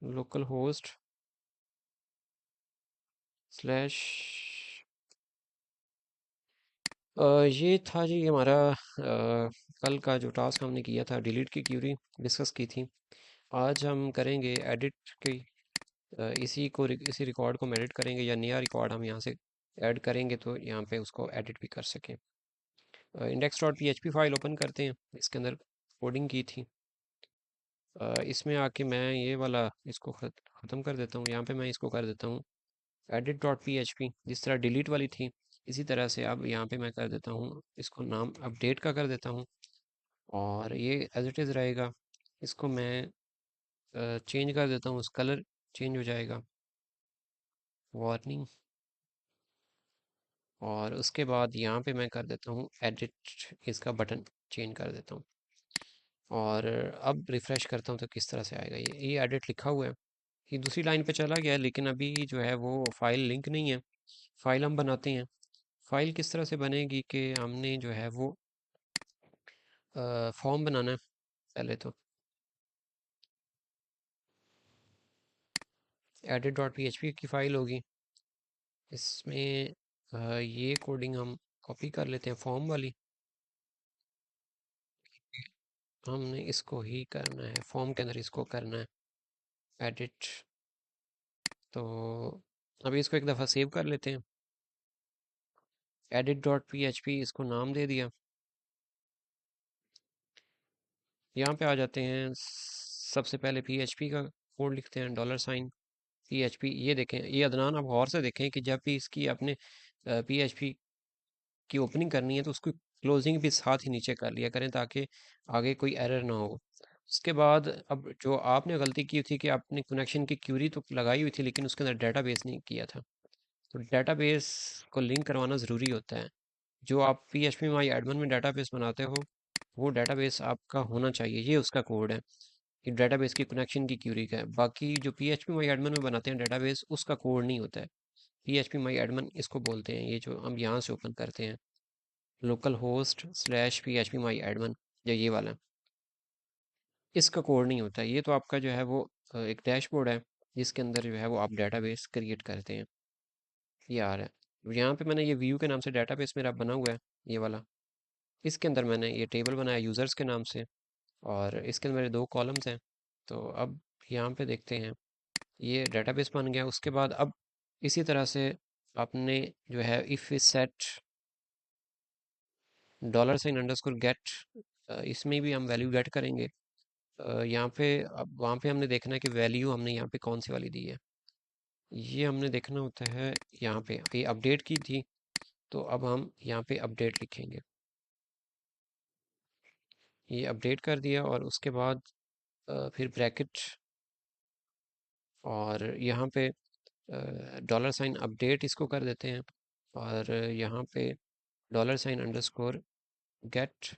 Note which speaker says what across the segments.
Speaker 1: Local host slash ये था जी हमारा कल का जो टास्क हमने किया था, डिलीट की क्यूरी डिस्कस की थी। आज हम करेंगे एडिट की। इसी रिकॉर्ड को हम एडिट करेंगे या नया रिकॉर्ड हम यहाँ से ऐड करेंगे तो यहाँ पे उसको एडिट भी कर सकें। Index dot P file open करते हैं, इसके अंदर कोडिंग की थी। इसमें आके मैं ये वाला इसको ख़त्म कर देता हूँ। यहाँ पे मैं इसको कर देता हूँ एडिट डॉट पी जिस तरह डिलीट वाली थी इसी तरह से अब यहाँ पे मैं कर देता हूँ, इसको नाम अपडेट का कर देता हूँ और ये एज इट इज़ रहेगा। इसको मैं चेंज कर देता हूँ, उस कलर चेंज हो जाएगा, वार्निंग। और उसके बाद यहाँ पे मैं कर देता हूँ एडिट, इसका बटन चेंज कर देता हूँ। और अब रिफ़्रेश करता हूँ तो किस तरह से आएगा, ये एडिट लिखा हुआ है। ये दूसरी लाइन पे चला गया है लेकिन अभी जो है वो फाइल लिंक नहीं है। फाइल हम बनाते हैं। फाइल किस तरह से बनेगी कि हमने जो है वो फॉर्म बनाना है पहले तो। एडिट डॉट पी की फ़ाइल होगी, इसमें ये कोडिंग हम कॉपी कर लेते हैं फॉर्म वाली। हमने इसको ही करना है, फॉर्म के अंदर इसको करना है एडिट। तो अभी इसको एक दफ़ा सेव कर लेते हैं। एडिट डॉट पी इसको नाम दे दिया। यहाँ पे आ जाते हैं, सबसे पहले पी का कोड लिखते हैं, $, पी ये देखें, ये अदनान आप गौर से देखें कि जब भी इसकी आपने पी की ओपनिंग करनी है तो उसको क्लोजिंग भी साथ ही नीचे कर लिया करें ताकि आगे कोई एरर ना हो। उसके बाद अब जो आपने गलती की थी कि आपने कनेक्शन की क्यूरी तो लगाई हुई थी लेकिन उसके अंदर डेटाबेस नहीं किया था। तो डेटाबेस को लिंक करवाना ज़रूरी होता है। जो आप PHP माई एडमिन में डेटाबेस बनाते हो वो डेटाबेस आपका होना चाहिए, ये उसका कोड है कि डेटाबेस की कनेक्शन की क्यूरी का है। बाकी जो PHP माई एडमिन में बनाते हैं डेटाबेस उसका कोड नहीं होता है। PHP माई एडमिन इसको बोलते हैं, ये जो हम यहाँ से ओपन करते हैं, लोकल होस्ट स्लैश PHP माई एडमिन, या ये वाला, इसका कोड नहीं होता है। ये तो आपका जो है वो एक डैशबोर्ड है जिसके अंदर जो है वो आप डेटाबेस क्रिएट करते हैं। ये आ रहा है यहाँ पे, मैंने ये व्यू के नाम से डेटाबेस मेरा बना हुआ है, ये वाला। इसके अंदर मैंने ये टेबल बनाया यूज़र्स के नाम से और इसके अंदर मेरे 2 कॉलम्स हैं। तो अब यहाँ पे देखते हैं, ये डेटाबेस बन गया। उसके बाद अब इसी तरह से आपने जो है इफ़ सेट $_गेट, इसमें भी हम वैल्यू गेट करेंगे। यहाँ पे अब वहाँ पे हमने देखना है कि वैल्यू हमने यहाँ पे कौन सी वाली दी है, ये हमने देखना होता है। यहाँ पे ये अपडेट की थी तो अब हम यहाँ पे अपडेट लिखेंगे। ये अपडेट कर दिया और उसके बाद फिर ब्रैकेट और यहाँ पे $, अपडेट इसको कर देते हैं और यहाँ पे $_ गेट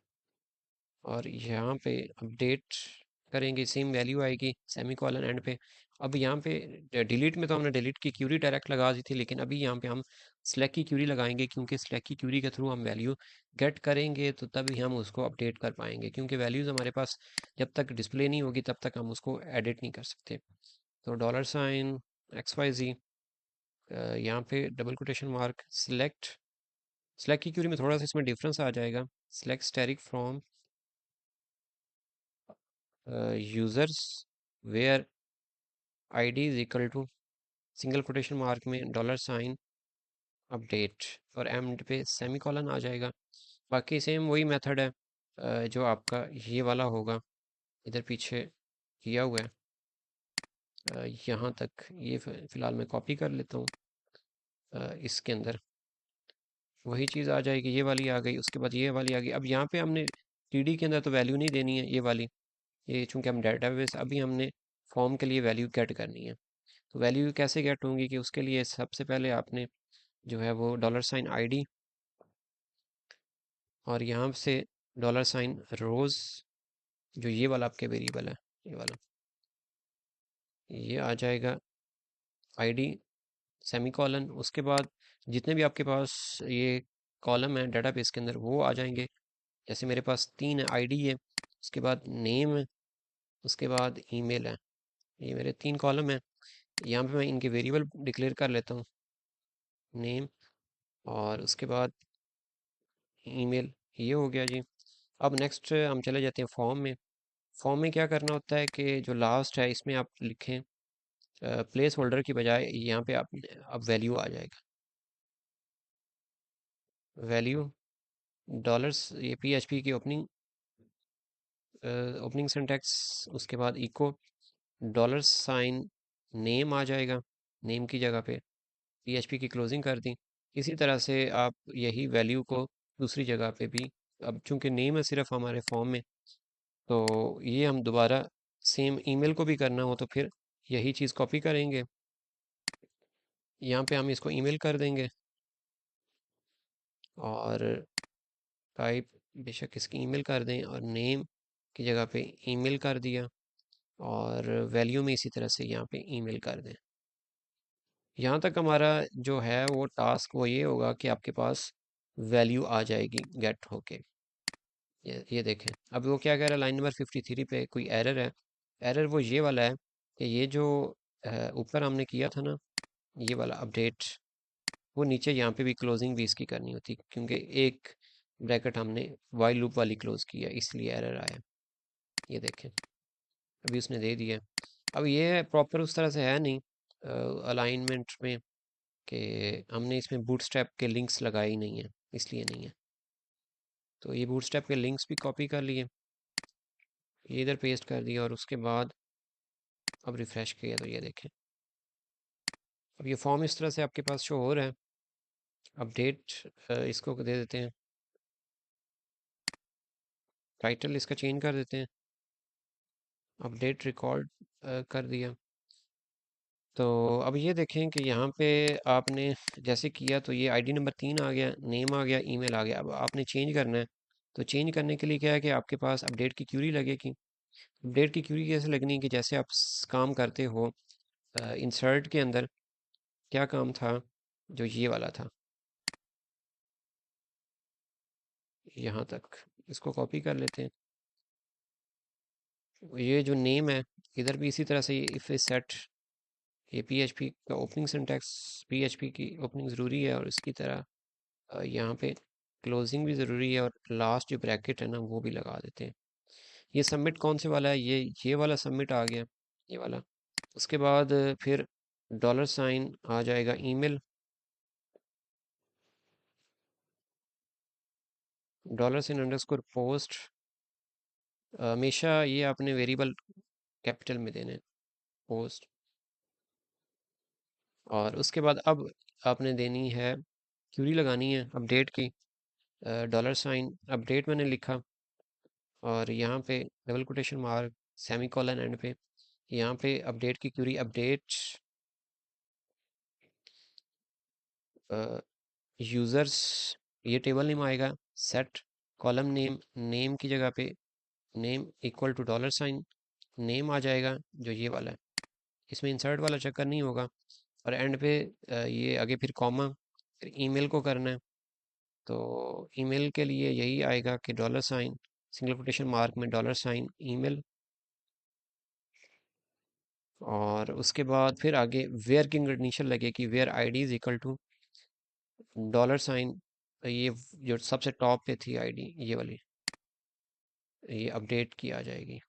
Speaker 1: और यहाँ पे अपडेट करेंगे, सेम वैल्यू आएगी सेमी कॉलन एंड पे। अब यहाँ पे डिलीट में तो हमने डिलीट की क्यूरी डायरेक्ट लगा दी थी लेकिन अभी यहाँ पे हम स्लैक की क्यूरी लगाएंगे क्योंकि स्लैक की क्यूरी के थ्रू हम वैल्यू गेट करेंगे तो तभी हम उसको अपडेट कर पाएंगे, क्योंकि वैल्यूज़ हमारे पास जब तक डिस्प्ले नहीं होगी तब तक हम उसको एडिट नहीं कर सकते। तो $XYZ, यहाँ पे double quotation mark select. Select की क्यूरी में थोड़ा सा इसमें डिफरेंस आ जाएगा। Select static from users where ID is equal to single quotation mark में $, अपडेट और एंड पे सेमी कॉलन आ जाएगा। बाकी सेम वही मेथड है जो आपका ये वाला होगा, इधर पीछे किया हुआ है। यहाँ तक ये फ़िलहाल मैं कॉपी कर लेता हूँ। इसके अंदर वही चीज़ आ जाएगी, ये वाली आ गई, उसके बाद ये वाली आ गई। अब यहाँ पे हमने TD के अंदर तो वैल्यू नहीं देनी है ये वाली, ये चूँकि हम डेटाबेस, अभी हमने फॉर्म के लिए वैल्यू गेट करनी है। तो वैल्यू कैसे गेट होंगी कि उसके लिए सबसे पहले आपने जो है वो $, और यहाँ से $, जो ये वाला आपके वेरिएबल है, ये वाला, ये आ जाएगा ID सेमी कॉलन। उसके बाद जितने भी आपके पास ये कॉलम है डेटाबेस के अंदर वो आ जाएंगे। जैसे मेरे पास 3 ID है, उसके बाद नेम है, उसके बाद ईमेल है। ये मेरे 3 कॉलम हैं। यहाँ पे मैं इनके वेरिएबल डिक्लेयर कर लेता हूँ, नेम और उसके बाद ईमेल। ये हो गया जी। अब नेक्स्ट हम चले जाते हैं फॉर्म में। फॉर्म में क्या करना होता है कि जो लास्ट है इसमें आप लिखें प्लेस होल्डर की बजाय यहाँ पे आप अब वैल्यू आ जाएगा, वैल्यू डॉलर्स, ये पीएचपी की ओपनिंग ओपनिंग सिंटैक्स, उसके बाद इको डॉलर साइन नेम आ जाएगा, नेम की जगह पे पीएचपी की क्लोजिंग कर दी। इसी तरह से आप यही वैल्यू को दूसरी जगह पे भी, अब चूंकि नेम है सिर्फ हमारे फॉर्म में, तो ये हम दोबारा सेम ईमेल को भी करना हो तो फिर यही चीज़ कॉपी करेंगे, यहाँ पे हम इसको ईमेल कर देंगे और टाइप बेशक इसकी ईमेल कर दें और नेम की जगह पे ईमेल कर दिया और वैल्यू में इसी तरह से यहाँ पे ईमेल कर दें। यहाँ तक हमारा जो है वो टास्क वो ये होगा कि आपके पास वैल्यू आ जाएगी गेट होके। ये देखें अब वो क्या कह रहा है, लाइन नंबर 53 पे कोई एरर है। एरर वो ये वाला है कि ये जो ऊपर हमने किया था ना, ये वाला अपडेट, वो नीचे यहाँ पे भी क्लोजिंग भी इसकी करनी होती, क्योंकि एक ब्रैकेट हमने वाइल लूप वाली क्लोज की है, इसलिए एरर आया। ये देखें अभी उसने दे दिया। अब ये प्रॉपर उस तरह से है नहीं अलाइनमेंट में, कि हमने इसमें बूटस्ट्रैप के लिंक्स लगाए ही नहीं है, इसलिए नहीं है। तो ये बूटस्ट्रैप के लिंक्स भी कॉपी कर लिए, ये इधर पेस्ट कर दिया और उसके बाद अब रिफ़्रेश किया तो ये देखें अब ये फॉर्म इस तरह से आपके पास शो हो रहा है। अपडेट इसको दे देते हैं, टाइटल इसका चेंज कर देते हैं, अपडेट रिकॉर्ड कर दिया। तो अब ये देखें कि यहाँ पे आपने जैसे किया तो ये आईडी नंबर 3 आ गया, नेम आ गया, ईमेल आ गया। अब आपने चेंज करना है, तो चेंज करने के लिए क्या है कि आपके पास अपडेट की क्यूरी लगेगी। अपडेट की क्यूरी कैसे लगनी है कि जैसे आप काम करते हो इंसर्ट के अंदर, क्या काम था जो ये वाला था, यहाँ तक इसको कॉपी कर लेते हैं। ये जो नेम है इधर भी इसी तरह से ये इफ सेट, ये पीएचपी का ओपनिंग सिंटैक्स, पीएचपी की ओपनिंग ज़रूरी है और इसकी तरह यहाँ पे क्लोजिंग भी ज़रूरी है और लास्ट जो ब्रैकेट है ना वो भी लगा देते हैं। ये सबमिट कौन से वाला है, ये वाला सबमिट आ गया, ये वाला। उसके बाद फिर डॉलर साइन आ जाएगा email, dollar sign underscore post, हमेशा ये आपने वेरिएबल कैपिटल में देने, पोस्ट। और उसके बाद अब आपने देनी है क्यूरी लगानी है अपडेट की, डॉलर साइन अपडेट मैंने लिखा और यहाँ पे double quotation mark semicolon end पे, यहाँ पे अपडेट की क्यूरी अपडेट यूज़र्स, ये टेबल नेम आएगा, सेट कॉलम नेम, नेम की जगह पे name equal to dollar sign, name आ जाएगा जो ये वाला है, इसमें इंसर्ट वाला चक्कर नहीं होगा। और एंड पे ये आगे फिर कॉमा, फिर ईमेल को करना है। तो ईमेल के लिए यही आएगा कि dollar sign single quotation mark में डॉलर साइन ईमेल, और उसके बाद फिर आगे वेयर की कंडीशन लगेगी, where ID is equal to dollar sign, ये जो सबसे टॉप पे थी आईडी ये वाली, ये अपडेट की आ जाएगी,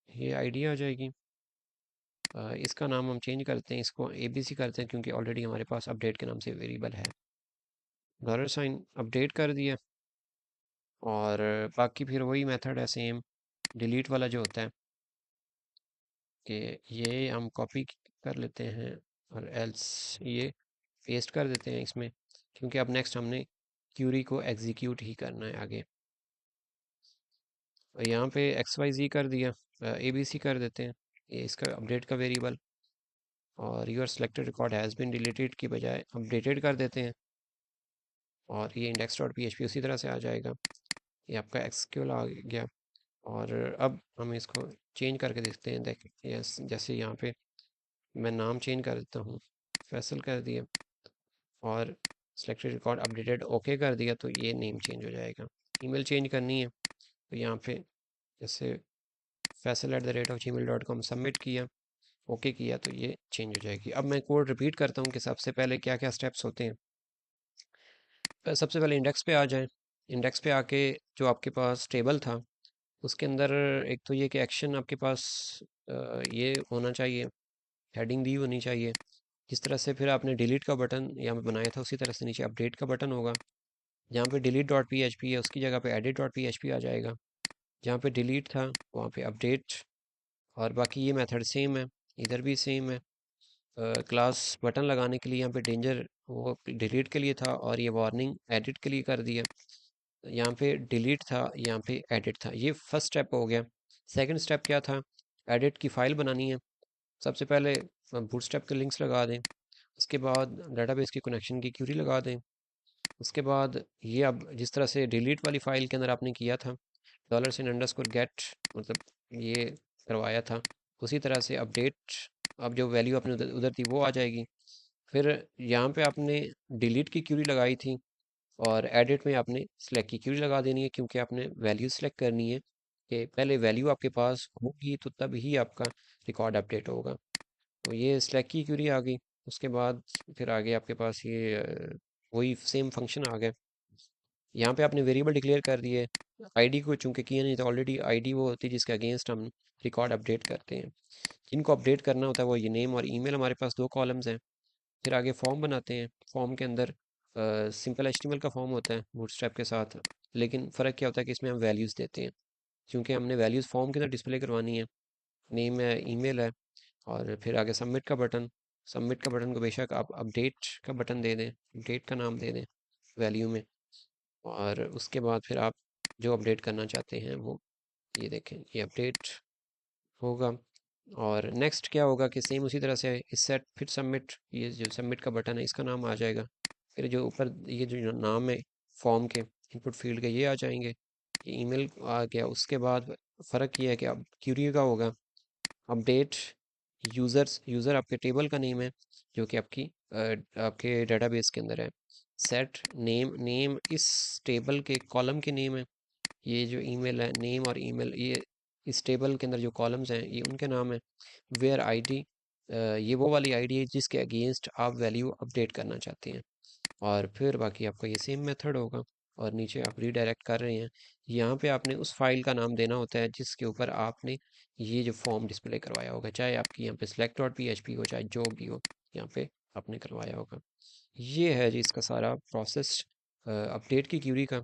Speaker 1: ये आईडी आ जाएगी। इसका नाम हम चेंज करते हैं, इसको एबीसी करते हैं क्योंकि ऑलरेडी हमारे पास अपडेट के नाम से वेरिएबल है। डॉलर साइन अपडेट कर दिया और बाकी फिर वही मेथड है सेम, डिलीट वाला जो होता है कि ये हम कॉपी कर लेते हैं और एल्स ये पेस्ट कर देते हैं इसमें, क्योंकि अब नेक्स्ट हमने क्यूरी को एग्जीक्यूट ही करना है आगे। और यहाँ पे एक्स वाई जी कर दिया, ए बी सी कर देते हैं, ये इसका अपडेट का वेरिएबल। और your selected record has been deleted की बजाय अपडेटेड कर देते हैं और ये index dot P H P उसी तरह से आ जाएगा। ये आपका एक्सक्यूएल आ गया। और अब हम इसको चेंज करके देखते हैं, देख यस जैसे यहाँ पे मैं नाम चेंज कर देता हूँ, फैसल कर दिया और सेलेक्टेड रिकॉर्ड अपडेटेड ओके कर दिया, तो ये नेम चेंज हो जाएगा। ईमेल चेंज करनी है तो यहाँ पे जैसे faisal@gmail.com सबमिट किया, ओके किया, तो ये चेंज हो जाएगी। अब मैं कोड रिपीट करता हूँ कि सबसे पहले क्या क्या स्टेप्स होते हैं। सबसे पहले इंडेक्स पे आ जाएं। इंडेक्स पे आके जो आपके पास टेबल था उसके अंदर एक तो ये कि एक्शन आपके पास ये होना चाहिए, हेडिंग दी होनी चाहिए। जिस तरह से फिर आपने डिलीट का बटन यहाँ पे बनाया था उसी तरह से नीचे अपडेट का बटन होगा। जहाँ पे delete dot P H P है उसकी जगह पे edit dot P H P आ जाएगा। जहाँ पे डिलीट था वहाँ पे अपडेट। और बाकी ये मेथड सेम है, इधर भी सेम है। क्लास बटन लगाने के लिए यहाँ पे डेंजर वो डिलीट के लिए था और ये वार्निंग एडिट के लिए कर दिया। यहाँ पे डिलीट था, यहाँ पे एडिट था। ये फर्स्ट स्टेप हो गया। सेकंड स्टेप क्या था? एडिट की फ़ाइल बनानी है। सबसे पहले बूटस्ट्रैप के लिंक्स लगा दें। उसके बाद डेटाबेस की कनेक्शन की क्यूरी लगा दें। उसके बाद ये अब जिस तरह से डिलीट वाली फ़ाइल के अंदर आपने किया था $_गेट, मतलब ये करवाया था, उसी तरह से अपडेट। अब जो वैल्यू आपने उधर उधर थी वो आ जाएगी। फिर यहाँ पे आपने डिलीट की क्यूरी लगाई थी और एडिट में आपने सिलेक्ट की क्यूरी लगा देनी है, क्योंकि आपने वैल्यू सिलेक्ट करनी है कि पहले वैल्यू आपके पास होगी तो तब ही आपका रिकॉर्ड अपडेट होगा। तो ये सिलेक्ट की क्यूरी आ गई। उसके बाद फिर आगे आपके पास ये वही सेम फंक्शन आ गया। यहाँ पे आपने वेरिएबल डिक्लेयर कर दिए। आईडी को चूंकि किया नहीं तो ऑलरेडी आईडी वो होती है जिसके अगेंस्ट हम रिकॉर्ड अपडेट करते हैं। जिनको अपडेट करना होता है वो ये नेम और ईमेल, हमारे पास दो कॉलम्स हैं। फिर आगे फॉर्म बनाते हैं। फॉर्म के अंदर सिंपल एचटीएमएल का फॉर्म होता है बूटस्ट्रैप के साथ, लेकिन फ़र्क क्या होता है कि इसमें हम वैल्यूज़ देते हैं, क्योंकि हमने वैल्यूज़ फॉर्म के अंदर डिस्प्ले करवानी है। नेम है, ईमेल है, और फिर आगे सबमिट का बटन। सबमिट का बटन को बेशक आप अपडेट का बटन दे दें, अपडेट का नाम दे दें वैल्यू में। और उसके बाद फिर आप जो अपडेट करना चाहते हैं वो ये देखें, ये अपडेट होगा। और नेक्स्ट क्या होगा कि सेम उसी तरह से इस सेट फिर सबमिट, ये जो सबमिट का बटन है इसका नाम आ जाएगा। फिर जो ऊपर ये जो नाम है फॉर्म के इनपुट फील्ड के ये आ जाएंगे। ये ईमेल आ गया। उसके बाद फ़र्क ये है कि अब क्यूरी का होगा अपडेट यूज़र्स। यूज़र आपके टेबल का नेम है जो कि आपके डेटाबेस के अंदर है। सेट नेम, नेम इस टेबल के कॉलम के नेम है। ये जो ईमेल है, नेम और ईमेल, ये इस टेबल के अंदर जो कॉलम्स हैं ये उनके नाम है। वेयर आईडी, ये वो वाली आईडी है जिसके अगेंस्ट आप वैल्यू अपडेट करना चाहते हैं। और फिर बाकी आपका ये सेम मेथड होगा। और नीचे आप रीडायरेक्ट कर रहे हैं, यहाँ पे आपने उस फाइल का नाम देना होता है जिसके ऊपर आपने ये जो फॉर्म डिस्प्ले करवाया होगा, चाहे आपकी यहाँ पे select dot P H P हो, चाहे जो भी हो, यहाँ पे आपने करवाया होगा। ये है जी इसका सारा प्रोसेस अपडेट की क्यूरी का।